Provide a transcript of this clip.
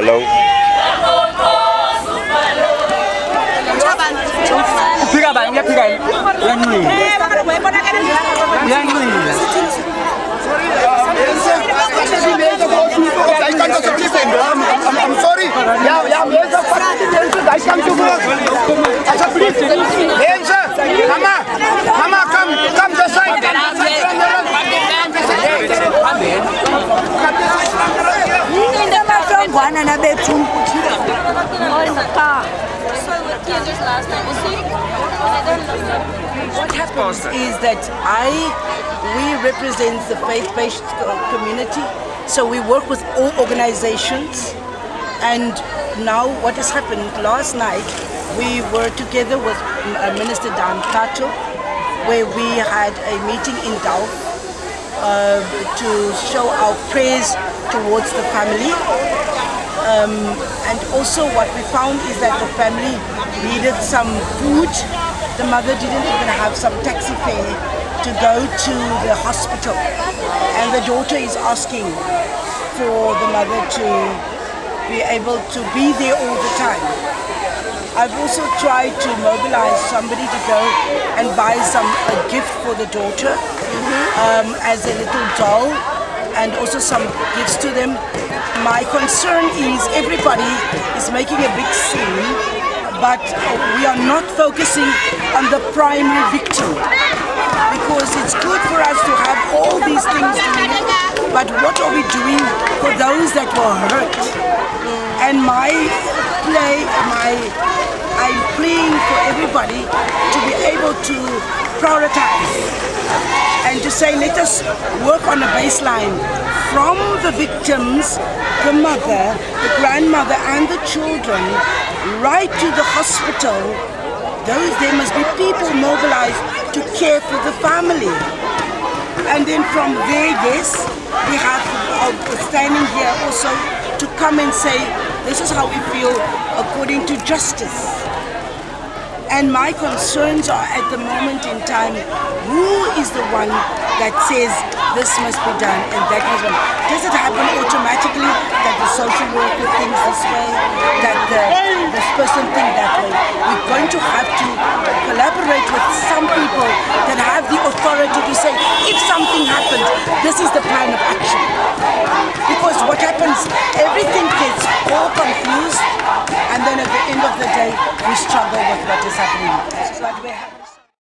Hello. Piga ba, ingat piga. Yang ni. Yang ni. I'm sorry. Yeah, I come to work. Please, Mama, come this side. What happens is that we represent the faith-based community, so we work with all organizations. And now what has happened, last night we were together with Minister Dan Kato, where we had a meeting in Dau to show our prayers towards the family. And also what we found is that the family needed some food. The mother didn't even have some taxi fare to go to the hospital. And the daughter is asking for the mother to be able to be there all the time. I've also tried to mobilize somebody to go and buy a gift for the daughter as a little doll, and also some gifts to them. My concern is everybody is making a big scene, but we are not focusing on the primary victim, because it's good for us to have all these things doing, but what are we doing for those that were hurt? And I'm praying for everybody to be able to prioritize and to say, let us work on a baseline from the victims, the mother, the grandmother and the children, right to the hospital. There must be people mobilized to care for the family. And then from there, yes, we have standing here also to come and say, this is how we feel according to justice. And my concerns are at the moment in time, who is the one that says this must be done and that must be done? Does it happen automatically that the social worker thinks this way, that this person thinks that way? We're going to have to collaborate with some people that have the authority to say, if something happens, this is the plan of action. Because what happens, everything gets all confused, and then at the end of the day, we struggle with what is happening.